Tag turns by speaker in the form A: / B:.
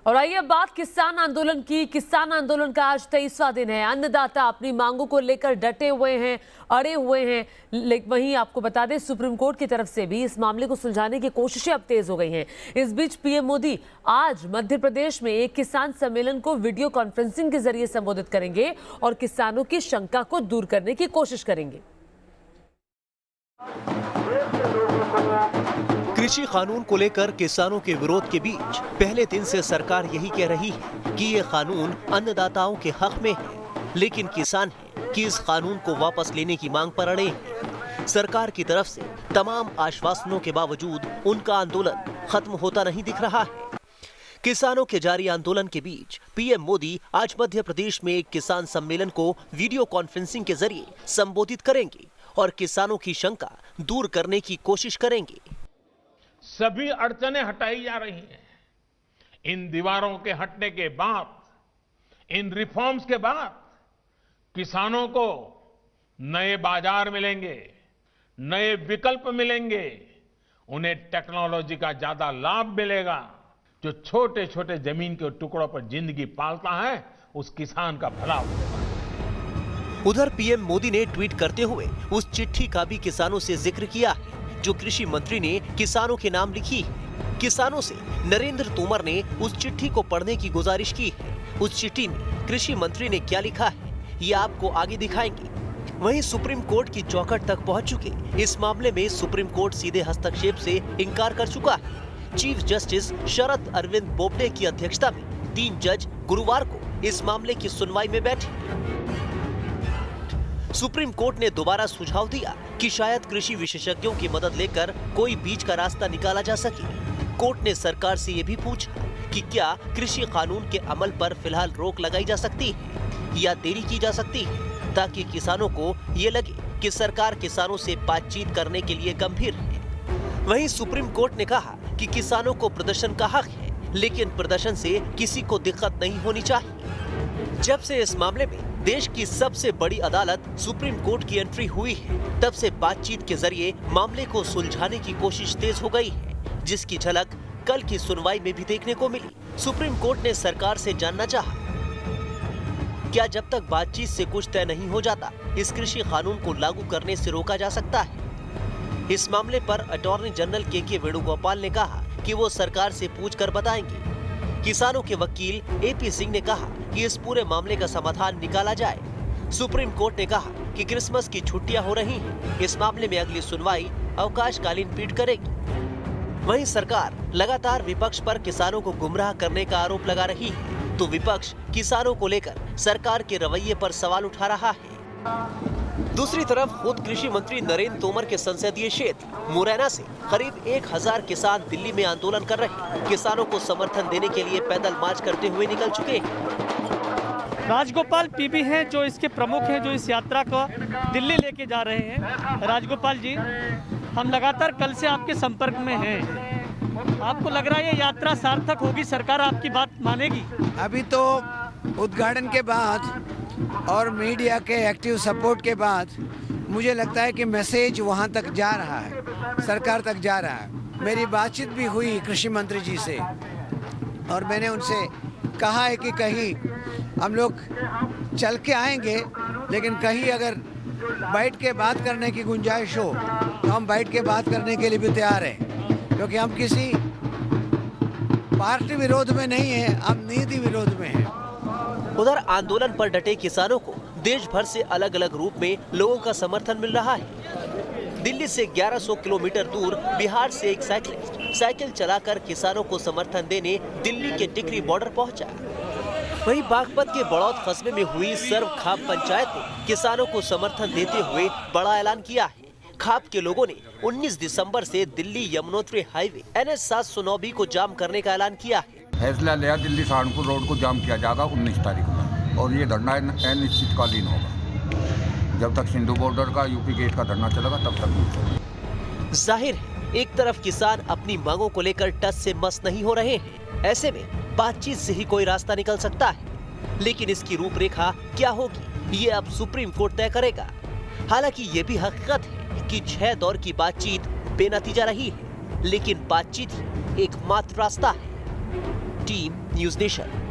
A: और आइए अब बात किसान आंदोलन की। किसान आंदोलन का आज 23वां दिन है। अन्नदाता अपनी मांगों को लेकर डटे हुए हैं, अड़े हुए हैं। वहीं आपको बता दें, सुप्रीम कोर्ट की तरफ से भी इस मामले को सुलझाने की कोशिशें अब तेज हो गई हैं। इस बीच पीएम मोदी आज मध्य प्रदेश में एक किसान सम्मेलन को वीडियो कॉन्फ्रेंसिंग के जरिए संबोधित करेंगे और किसानों की शंका को दूर करने की कोशिश करेंगे।
B: कृषि कानून को लेकर किसानों के विरोध के बीच पहले दिन से सरकार यही कह रही है कि ये कानून अन्नदाताओं के हक में है, लेकिन किसान है कि इस कानून को वापस लेने की मांग पर अड़े हैं। सरकार की तरफ से तमाम आश्वासनों के बावजूद उनका आंदोलन खत्म होता नहीं दिख रहा है। किसानों के जारी आंदोलन के बीच पीएम मोदी आज मध्य प्रदेश में एक किसान सम्मेलन को वीडियो कॉन्फ्रेंसिंग के जरिए संबोधित करेंगे और किसानों की शंका दूर करने की कोशिश करेंगे।
C: सभी अड़चनें हटाई जा रही हैं। इन दीवारों के हटने के बाद, इन रिफॉर्म्स के बाद किसानों को नए बाजार मिलेंगे, नए विकल्प मिलेंगे, उन्हें टेक्नोलॉजी का ज्यादा लाभ मिलेगा। जो छोटे छोटे जमीन के टुकड़ों पर जिंदगी पालता है, उस किसान का भला होगा।
B: उधर पीएम मोदी ने ट्वीट करते हुए उस चिट्ठी का भी किसानों से जिक्र किया है जो कृषि मंत्री ने किसानों के नाम लिखी है। किसानों से नरेंद्र तोमर ने उस चिट्ठी को पढ़ने की गुजारिश की है। उस चिट्ठी में कृषि मंत्री ने क्या लिखा है, ये आपको आगे दिखाएंगे। वहीं सुप्रीम कोर्ट की चौखट तक पहुंच चुके इस मामले में सुप्रीम कोर्ट सीधे हस्तक्षेप से इनकार कर चुका है। चीफ जस्टिस शरद अरविंद बोबडे की अध्यक्षता में 3 जज गुरुवार को इस मामले की सुनवाई में बैठे। सुप्रीम कोर्ट ने दोबारा सुझाव दिया कि शायद कृषि विशेषज्ञों की मदद लेकर कोई बीच का रास्ता निकाला जा सके। कोर्ट ने सरकार से ये भी पूछा कि क्या कृषि कानून के अमल पर फिलहाल रोक लगाई जा सकती है या देरी की जा सकती है, ताकि किसानों को ये लगे कि सरकार किसानों से बातचीत करने के लिए गंभीर है। वहीं सुप्रीम कोर्ट ने कहा कि किसानों को प्रदर्शन का हक है, लेकिन प्रदर्शन से किसी को दिक्कत नहीं होनी चाहिए। जब से इस मामले में देश की सबसे बड़ी अदालत सुप्रीम कोर्ट की एंट्री हुई है, तब से बातचीत के जरिए मामले को सुलझाने की कोशिश तेज हो गई है, जिसकी झलक कल की सुनवाई में भी देखने को मिली। सुप्रीम कोर्ट ने सरकार से जानना चाहा, क्या जब तक बातचीत से कुछ तय नहीं हो जाता, इस कृषि कानून को लागू करने से रोका जा सकता है। इस मामले पर अटॉर्नी जनरल के वेणुगोपाल ने कहा कि वो सरकार से पूछकर बताएंगे। किसानों के वकील एपी सिंह ने कहा कि इस पूरे मामले का समाधान निकाला जाए। सुप्रीम कोर्ट ने कहा कि क्रिसमस की छुट्टियां हो रही हैं, इस मामले में अगली सुनवाई अवकाशकालीन पीठ करेगी। वहीं सरकार लगातार विपक्ष पर किसानों को गुमराह करने का आरोप लगा रही है, तो विपक्ष किसानों को लेकर सरकार के रवैये पर सवाल उठा रहा है। दूसरी तरफ खुद कृषि मंत्री नरेंद्र तोमर के संसदीय क्षेत्र मुरैना से करीब 1000 किसान दिल्ली में आंदोलन कर रहे किसानों को समर्थन देने के लिए पैदल मार्च करते हुए निकल चुके हैं।
D: राजगोपाल पीबी हैं जो इसके प्रमुख हैं, जो इस यात्रा को दिल्ली लेके जा रहे हैं। राजगोपाल जी, हम लगातार कल से आपके संपर्क में हैं। आपको लग रहा है ये यात्रा सार्थक होगी, सरकार आपकी बात मानेगी?
E: अभी तो उद्घाटन के बाद और मीडिया के एक्टिव सपोर्ट के बाद मुझे लगता है कि मैसेज वहां तक जा रहा है, सरकार तक जा रहा है। मेरी बातचीत भी हुई कृषि मंत्री जी से और मैंने उनसे कहा है कि कहीं हम लोग चल के आएंगे, लेकिन कहीं अगर बैठ के बात करने की गुंजाइश हो तो हम बैठ के बात करने के लिए भी तैयार हैं, क्योंकि हम किसी पार्टी विरोध में नहीं है, हम नीति विरोध में हैं।
B: उधर आंदोलन पर डटे किसानों को देश भर से अलग अलग रूप में लोगों का समर्थन मिल रहा है। दिल्ली से 1100 किलोमीटर दूर बिहार से एक साइकिलिस्ट साइकिल चलाकर किसानों को समर्थन देने दिल्ली के टिकरी बॉर्डर पहुंचा। वहीं बागपत के बड़ौद कस्बे में हुई सर्व खाप पंचायत ने किसानों को समर्थन देते हुए बड़ा ऐलान किया है। खाप के लोगों ने 19 दिसंबर से Delhi Yamunotri highway NH 709B को जाम करने का ऐलान किया है।
F: फैसला लिया, दिल्ली सहारनपुर रोड को जाम किया जाएगा 19 तारीख में, और ये धरना अनिश्चितकालीन होगा। जब तक सिंधु बॉर्डर का यूपी गेट का धरना चलेगा तब तक नहीं चलेगा।
B: जाहिर है एक तरफ किसान अपनी मांगों को लेकर टस से मस नहीं हो रहे हैं, ऐसे में बातचीत से ही कोई रास्ता निकल सकता है, लेकिन इसकी रूपरेखा क्या होगी ये अब सुप्रीम कोर्ट तय करेगा। हालांकि ये भी हकीकत है कि 6 दौर की बातचीत बेनतीजा रही है, लेकिन बातचीत ही एकमात्र रास्ता है। Team news nation.